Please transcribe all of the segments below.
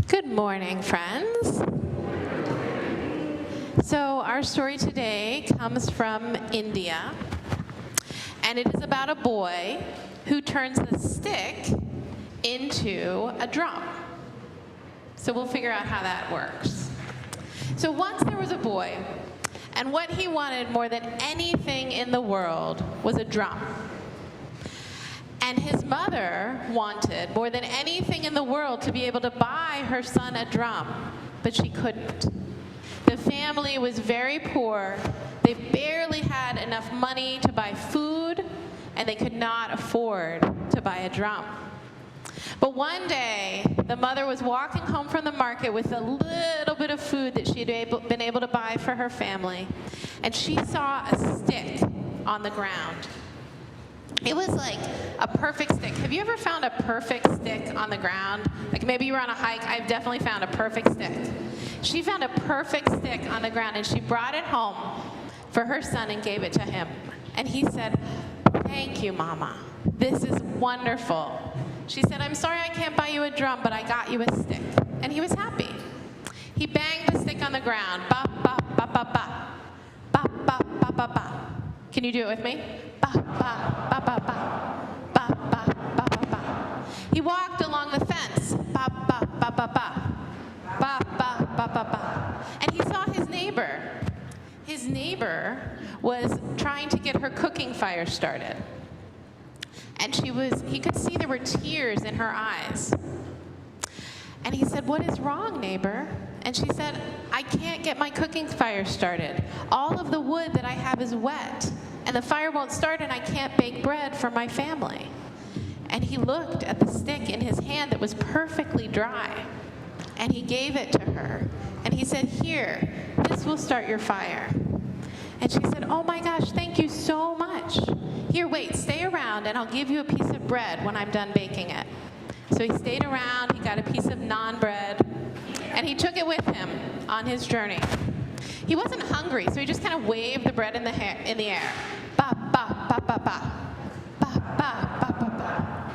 Good morning, friends. So our story today comes from India, and it is about a boy who turns the stick into a drum. So we'll figure out how that works. So once there was a boy, and what he wanted more than anything in the world was a drum. And his mother wanted more than anything in the world to be able to buy her son a drum, but she couldn't. The family was very poor. They barely had enough money to buy food, and they could not afford to buy a drum. But one day, the mother was walking home from the market with a little bit of food that she had been able to buy for her family, and she saw a stick on the ground. It was like a perfect stick. Have you ever found a perfect stick on the ground? Like maybe you were on a hike. I've definitely found a perfect stick. She found a perfect stick on the ground, and she brought it home for her son and gave it to him. And he said, "Thank you, Mama. This is wonderful." She said, "I'm sorry I can't buy you a drum, but I got you a stick." And he was happy. He banged the stick on the ground. Ba, ba, ba, ba, ba. Ba, ba, ba, ba, ba. Can you do it with me? Ba, ba, ba, ba, ba. Ba, ba, ba, ba, ba. He walked along the fence. Ba, ba, ba, ba, ba. Ba, ba, ba, ba, ba. And he saw his neighbor. His neighbor was trying to get her cooking fire started. And he could see there were tears in her eyes. And he said, "What is wrong, neighbor?" And she said, "I can't get my cooking fire started. All of the wood that I have is wet, and the fire won't start, and I can't bake bread for my family." And he looked at the stick in his hand that was perfectly dry, and he gave it to her. And he said, "Here, this will start your fire." And she said, "Oh my gosh, thank you so much. Here, wait, stay around, and I'll give you a piece of bread when I'm done baking it." So he stayed around, he got a piece of naan bread, and he took it with him on his journey. He wasn't hungry, so he just kind of waved the bread in the air. Ba, ba, ba, ba, ba. Ba, ba, ba, ba, ba.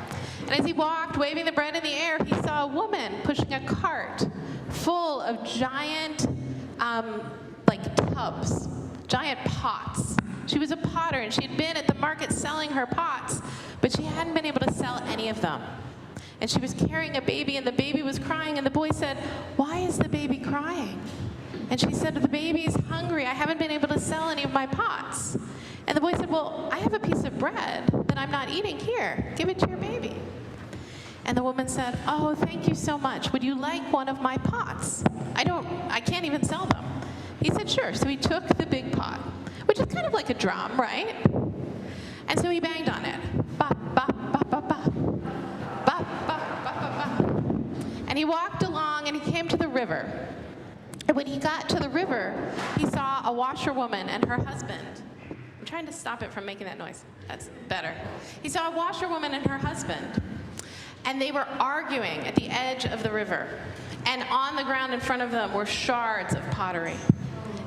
And as he walked, waving the bread in the air, he saw a woman pushing a cart full of giant, tubs, giant pots. She was a potter, and she had been at the market selling her pots, but she hadn't been able to sell any of them. And she was carrying a baby, and the baby was crying, and the boy said, "Why is the baby crying?" And she said, "The baby's hungry. I haven't been able to sell any of my pots." And the boy said, "Well, I have a piece of bread that I'm not eating. Here, give it to your baby." And the woman said, "Oh, thank you so much. Would you like one of my pots? I can't even sell them." He said, "Sure." So he took the big pot, which is kind of like a drum, right? And so he banged on it. Ba, ba, ba, ba, ba. Ba, ba, ba, ba, ba. And he walked along, and he came to the river. And when he got to the river, he saw a washerwoman and her husband. I'm trying to stop it from making that noise. That's better. He saw a washerwoman and her husband, and they were arguing at the edge of the river. And on the ground in front of them were shards of pottery.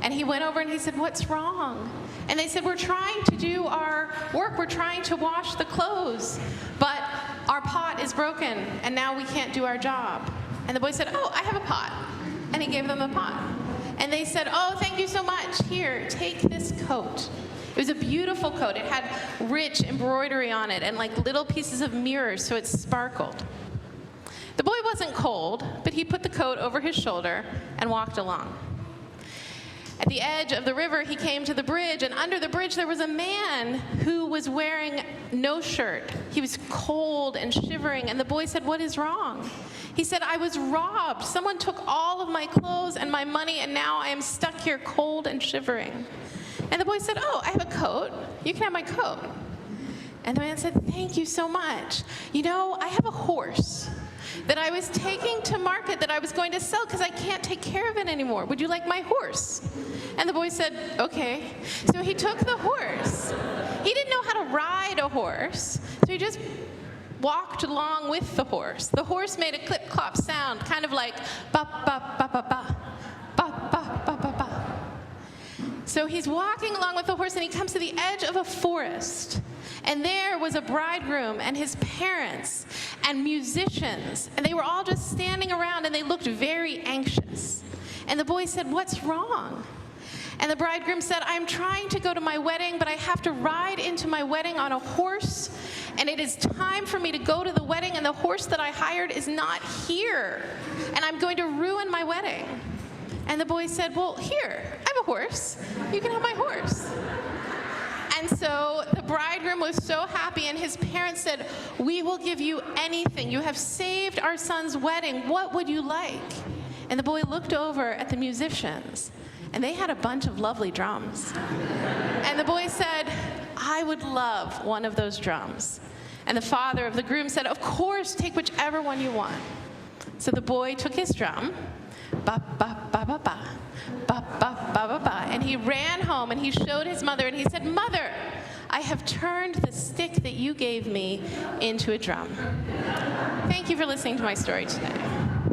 And he went over and he said, "What's wrong?" And they said, "We're trying to do our work. We're trying to wash the clothes, but our pot is broken, and now we can't do our job." And the boy said, "Oh, I have a pot." And he gave them the pot. And they said, "Oh, thank you so much. Here, take this coat." It was a beautiful coat. It had rich embroidery on it and like little pieces of mirrors, so it sparkled. The boy wasn't cold, but he put the coat over his shoulder and walked along. At the edge of the river, he came to the bridge, and under the bridge there was a man who was wearing no shirt. He was cold and shivering, and the boy said, "What is wrong?" He said, "I was robbed. Someone took all of my clothes and my money, and now I am stuck here cold and shivering." And the boy said, "Oh, I have a coat. You can have my coat." And the man said, "Thank you so much. You know, I have a horse that I was taking to market that I was going to sell because I can't take care of it anymore. Would you like my horse?" And the boy said, "Okay." So he took the horse. He didn't know how to ride a horse, so he just walked along with the horse. The horse made a clip-clop sound, kind of like ba ba ba ba ba, ba ba ba ba ba. So he's walking along with the horse, and he comes to the edge of a forest. And there was a bridegroom and his parents and musicians, and they were all just standing around, and they looked very anxious. And the boy said, "What's wrong?" And the bridegroom said, "I'm trying to go to my wedding, but I have to ride into my wedding on a horse, and it is time for me to go to the wedding, and the horse that I hired is not here, and I'm going to ruin my wedding." And the boy said, "Well, here, I have a horse. You can have my horse." And so the bridegroom was so happy, and his parents said, "We will give you anything. You have saved our son's wedding. What would you like?" And the boy looked over at the musicians, and they had a bunch of lovely drums. And the boy said, "I would love one of those drums." And the father of the groom said, "Of course, take whichever one you want." So the boy took his drum, ba ba ba ba ba, ba ba ba ba ba, and he ran home and he showed his mother, and he said, "Mother, I have turned the stick that you gave me into a drum." Thank you for listening to my story today.